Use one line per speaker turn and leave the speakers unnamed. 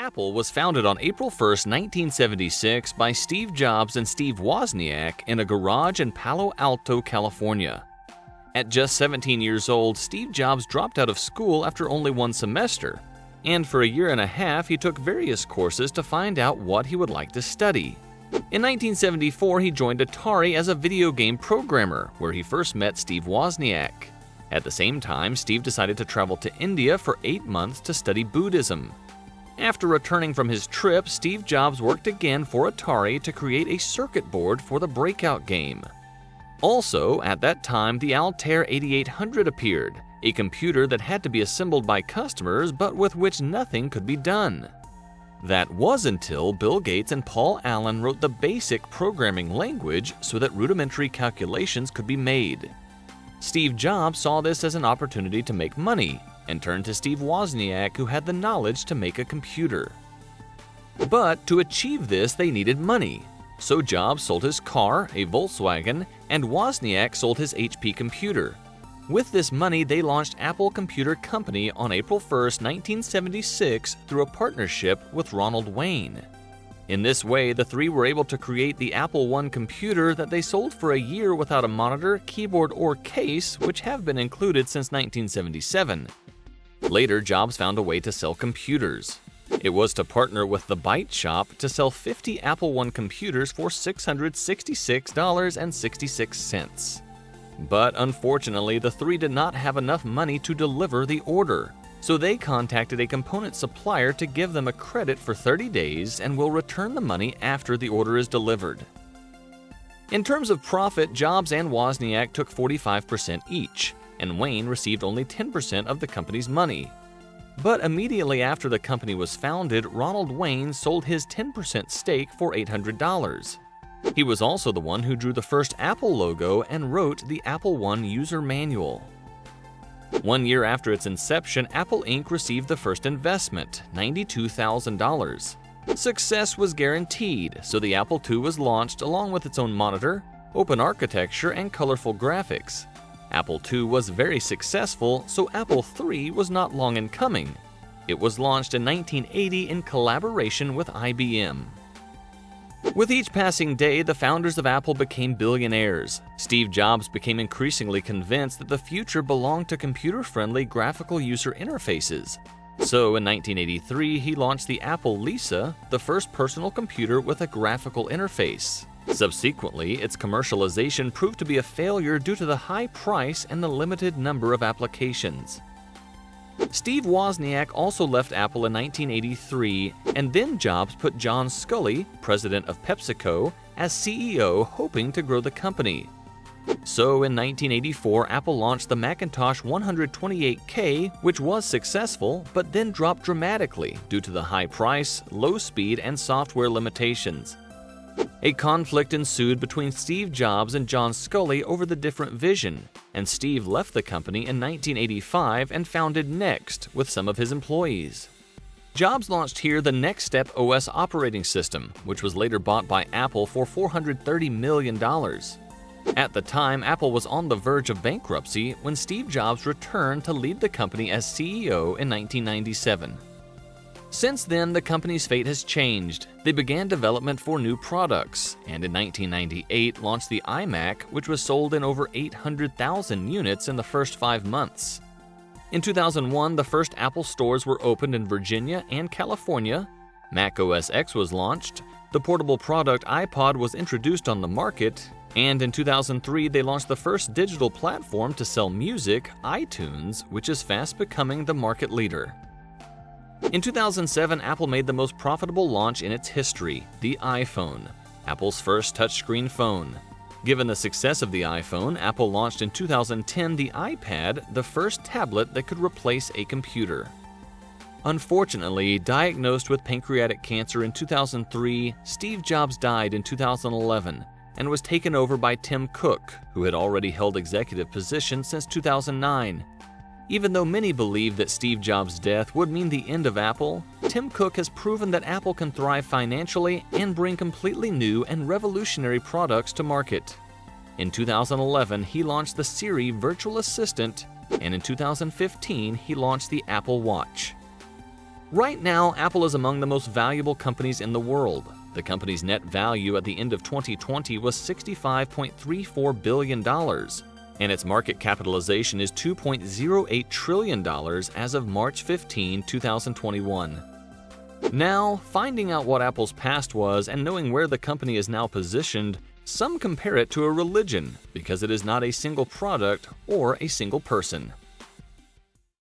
Apple was founded on April 1, 1976 by Steve Jobs and Steve Wozniak in a garage in Palo Alto, California. At just 17 years old, Steve Jobs dropped out of school after only one semester, and for a year and a half he took various courses to find out what he would like to study. In 1974, he joined Atari as a video game programmer, where he first met Steve Wozniak. At the same time, Steve decided to travel to India for 8 months to study Buddhism. After returning from his trip, Steve Jobs worked again for Atari to create a circuit board for the Breakout game. Also, at that time, the Altair 8800 appeared, a computer that had to be assembled by customers but with which nothing could be done. That was until Bill Gates and Paul Allen wrote the basic programming language so that rudimentary calculations could be made. Steve Jobs saw this as an opportunity to make money and turned to Steve Wozniak, who had the knowledge to make a computer. But to achieve this, they needed money. So Jobs sold his car, a Volkswagen, and Wozniak sold his HP computer. With this money, they launched Apple Computer Company on April 1, 1976 through a partnership with Ronald Wayne. In this way, the three were able to create the Apple I computer that they sold for a year without a monitor, keyboard, or case, which have been included since 1977. Later, Jobs found a way to sell computers. It was to partner with the Byte Shop to sell 50 Apple I computers for $666.66. But unfortunately, the three did not have enough money to deliver the order, so they contacted a component supplier to give them a credit for 30 days and will return the money after the order is delivered. In terms of profit, Jobs and Wozniak took 45% each, and Wayne received only 10% of the company's money. But immediately after the company was founded, Ronald Wayne sold his 10% stake for $800. He was also the one who drew the first Apple logo and wrote the Apple I user manual. 1 year after its inception, Apple Inc. received the first investment, $92,000. Success was guaranteed, so the Apple II was launched along with its own monitor, open architecture, and colorful graphics. Apple II was very successful, so Apple III was not long in coming. It was launched in 1980 in collaboration with IBM. With each passing day, the founders of Apple became billionaires. Steve Jobs became increasingly convinced that the future belonged to computer-friendly graphical user interfaces. So in 1983, he launched the Apple Lisa, the first personal computer with a graphical interface. Subsequently, its commercialization proved to be a failure due to the high price and the limited number of applications. Steve Wozniak also left Apple in 1983, and then Jobs put John Sculley, president of PepsiCo, as CEO, hoping to grow the company. So in 1984, Apple launched the Macintosh 128K, which was successful, but then dropped dramatically due to the high price, low speed, and software limitations. A conflict ensued between Steve Jobs and John Sculley over the different vision, and Steve left the company in 1985 and founded Next with some of his employees. Jobs launched here the Next Step OS operating system, which was later bought by Apple for $430 million. At the time, Apple was on the verge of bankruptcy when Steve Jobs returned to lead the company as CEO in 1997. Since then, the company's fate has changed. They began development for new products, and in 1998 launched the iMac, which was sold in over 800,000 units in the first 5 months. In 2001, the first Apple stores were opened in Virginia and California. Mac OS X was launched. The portable product iPod was introduced on the market, and in 2003 they launched the first digital platform to sell music, iTunes, which is fast becoming the market leader. In 2007, Apple made the most profitable launch in its history, the iPhone, Apple's first touchscreen phone. Given the success of the iPhone, Apple launched in 2010 the iPad, the first tablet that could replace a computer. Unfortunately, diagnosed with pancreatic cancer in 2003, Steve Jobs died in 2011 and was taken over by Tim Cook, who had already held executive positions since 2009. Even though many believe that Steve Jobs' death would mean the end of Apple, Tim Cook has proven that Apple can thrive financially and bring completely new and revolutionary products to market. In 2011, he launched the Siri virtual assistant, and in 2015, he launched the Apple Watch. Right now, Apple is among the most valuable companies in the world. The company's net value at the end of 2020 was $65.34 billion, and its market capitalization is $2.08 trillion as of March 15, 2021. Now, finding out what Apple's past was and knowing where the company is now positioned, some compare it to a religion because it is not a single product or a single person.